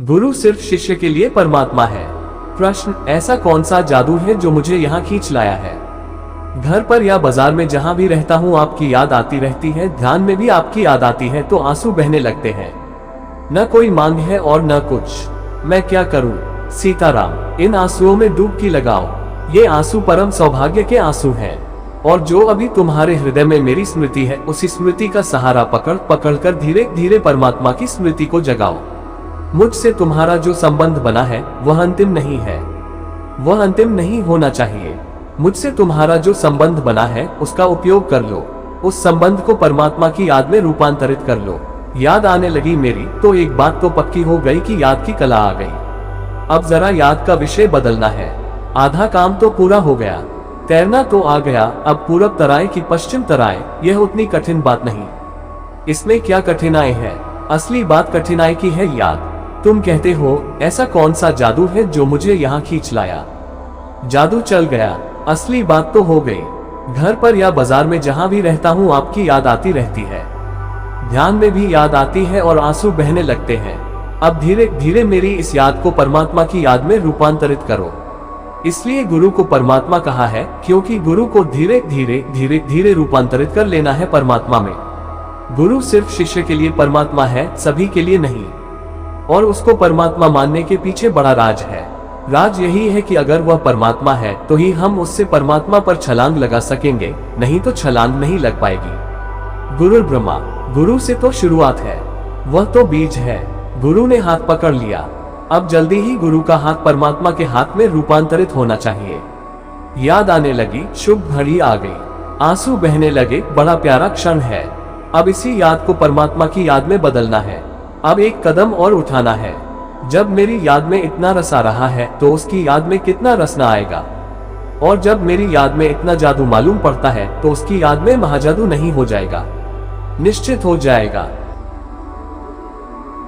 गुरु सिर्फ शिष्य के लिए परमात्मा है। प्रश्न, ऐसा कौन सा जादू है जो मुझे यहाँ खींच लाया है? घर पर या बाजार में जहाँ भी रहता हूँ आपकी याद आती रहती है, ध्यान में भी आपकी याद आती है तो आंसू बहने लगते हैं। न कोई मांग है और न कुछ, मैं क्या करूँ? सीताराम। इन आंसुओं में डुबकी लगाओ, ये आंसू परम सौभाग्य के आंसू हैं। और जो अभी तुम्हारे हृदय में मेरी स्मृति है, उसी स्मृति का सहारा पकड़ पकड़ कर धीरे धीरे परमात्मा की स्मृति को जगाओ। मुझसे तुम्हारा जो संबंध बना है वह अंतिम नहीं है, वह अंतिम नहीं होना चाहिए। मुझसे तुम्हारा जो संबंध बना है उसका उपयोग कर लो, उस संबंध को परमात्मा की याद में रूपांतरित कर लो। याद आने लगी मेरी तो एक बात तो पक्की हो गई कि याद की कला आ गई। अब जरा याद का विषय बदलना है। आधा काम तो पूरा हो गया, तैरना तो आ गया, अब पूरब तराए की पश्चिम तराए, यह उतनी कठिन बात नहीं। इसमें क्या कठिनाई है? असली बात कठिनाई की है याद। तुम कहते हो ऐसा कौन सा जादू है जो मुझे यहाँ खींच लाया? जादू चल गया, असली बात तो हो गई। घर पर या बाजार में जहाँ भी रहता हूँ आपकी याद आती रहती है, ध्यान में भी याद आती है और आंसू बहने लगते हैं। अब धीरे धीरे मेरी इस याद को परमात्मा की याद में रूपांतरित करो। इसलिए गुरु को परमात्मा कहा है, क्योंकि गुरु को धीरे धीरे धीरे धीरे रूपांतरित कर लेना है परमात्मा में। गुरु सिर्फ शिष्य के लिए परमात्मा है, सभी के लिए नहीं। और उसको परमात्मा मानने के पीछे बड़ा राज है। राज यही है कि अगर वह परमात्मा है तो ही हम उससे परमात्मा पर छलांग लगा सकेंगे, नहीं तो छलांग नहीं लग पाएगी। गुरु ब्रह्मा, गुरु से तो शुरुआत है, वह तो बीज है। गुरु ने हाथ पकड़ लिया, अब जल्दी ही गुरु का हाथ परमात्मा के हाथ में रूपांतरित होना चाहिए। याद आने लगी, शुभ घड़ी आ गई, आंसू बहने लगे, बड़ा प्यारा क्षण है। अब इसी याद को परमात्मा की याद में बदलना है। अब एक कदम और उठाना है। जब मेरी याद में इतना रस आ रहा है तो उसकी याद में कितना रस न आएगा? और जब मेरी याद में इतना जादू मालूम पड़ता है तो उसकी याद में महाजादू नहीं हो जाएगा? निश्चित हो जाएगा।